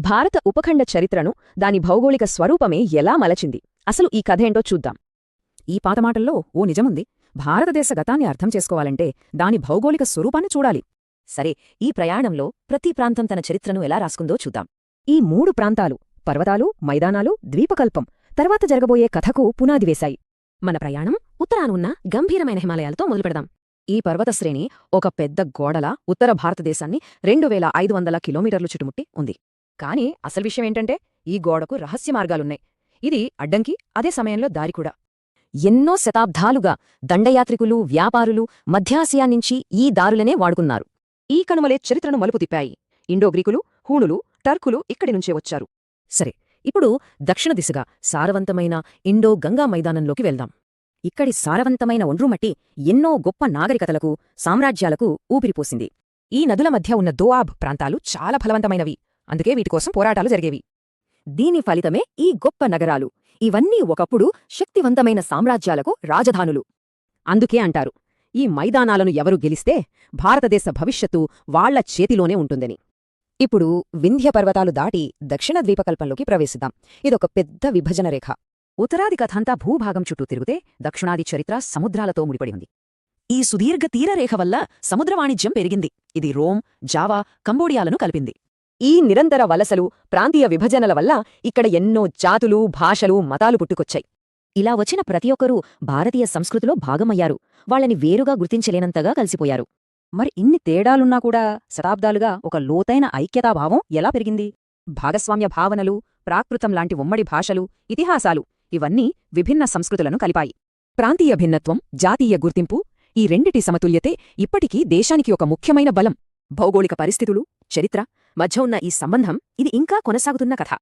భారత ఉపఖండ చరిత్రను దాని భౌగోళిక స్వరూపమే ఎలా మలచింది? అసలు ఈ కథేంటో చూద్దాం. ఈ పాతమాటల్లో ఓ నిజముంది. భారతదేశ గతాన్ని అర్థం చేసుకోవాలంటే దాని భౌగోళిక స్వరూపాన్ని చూడాలి. సరే, ఈ ప్రయాణంలో ప్రతి ప్రాంతం తన చరిత్రను ఎలా రాసుకుందో చూద్దాం. ఈ 3 ప్రాంతాలు పర్వతాలు, మైదానాలు, ద్వీపకల్పం తర్వాత జరగబోయే కథకు పునాది వేశాయి. మన ప్రయాణం ఉత్తరాన ఉన్న గంభీరమైన హిమాలయాలతో మొదలుపెడదాం. ఈ పర్వతశ్రేణి ఒక పెద్ద గోడలా ఉత్తర భారతదేశాన్ని 2500 కిలోమీటర్లు చుట్టుముట్టి ఉంది. కాని అసలు విషయమేంటంటే ఈ గోడకు రహస్య మార్గాలున్నాయి. ఇది అడ్డంకి, అదే సమయంలో దారికూడా. ఎన్నో శతాబ్దాలుగా దండయాత్రికులు, వ్యాపారులు మధ్యాసియా నుంచి ఈ దారులనే వాడుకున్నారు. ఈ కనుమలే చరిత్రను మలుపు తిప్పాయి. ఇండోగ్రీకులు, హూణులు, టర్కులు ఇక్కడి నుంచే వచ్చారు. సరే, ఇప్పుడు దక్షిణ దిశగా సారవంతమైన ఇండో గంగా మైదానంలోకి వెళ్దాం. ఇక్కడి సారవంతమైన ఒండ్రుమట్టి ఎన్నో గొప్ప నాగరికతలకు, సామ్రాజ్యాలకు ఊపిరిపోసింది. ఈ నదుల మధ్య ఉన్న దోఆబ్ ప్రాంతాలు చాలా ఫలవంతమైనవి. అందుకే వీటికోసం పోరాటాలు జరిగేవి. దీని ఫలితమే ఈ గొప్ప నగరాలు. ఇవన్నీ ఒకప్పుడు శక్తివంతమైన సామ్రాజ్యాలకు రాజధానులు. అందుకే అంటారు, ఈ మైదానాలను ఎవరు గెలిస్తే భారతదేశ భవిష్యత్తు వాళ్ల చేతిలోనే ఉంటుందని. ఇప్పుడు వింధ్య పర్వతాలు దాటి దక్షిణ ద్వీపకల్పంలోకి ప్రవేశిద్దాం. ఇదొక పెద్ద విభజన రేఖ. ఉత్తరాది కథంతా భూభాగం చుట్టూ తిరిగితే దక్షిణాది చరిత్ర సముద్రాలతో ముడిపడి ఉంది. ఈ సుదీర్ఘ తీరరేఖ వల్ల సముద్ర వాణిజ్యం పెరిగింది. ఇది రోమ్, జావా, కంబోడియాలను కలిపింది. ఈ నిరంతర వలసలు, ప్రాంతీయ విభజనల వల్ల ఇక్కడ ఎన్నో జాతులు, భాషలు, మతాలు పుట్టుకొచ్చాయి. ఇలా వచ్చిన ప్రతి ఒక్కరూ భారతీయ సంస్కృతిలో భాగమయ్యారు. వాళ్ళని వేరుగా గుర్తించలేనంతగా కలిసిపోయారు. మరి ఇన్ని తేడాలున్నా కూడా శతాబ్దాలుగా ఒక లోతైన ఐక్యతాభావం ఎలా పెరిగింది? భాగస్వామ్య భావనలు, ప్రాకృతం లాంటి ఉమ్మడి భాషలు, ఇతిహాసాలు ఇవన్నీ విభిన్న సంస్కృతులను కలిపాయి. ప్రాంతీయ భిన్నత్వం, జాతీయ గుర్తింపు ఈ రెండిటి సమతుల్యతే ఇప్పటికీ దేశానికి ఒక ముఖ్యమైన బలం. భౌగోళిక పరిస్థితులు, చరిత్ర మధ్య ఉన్న ఈ సంబంధం ఇది ఇంకా కొనసాగుతున్న కథ.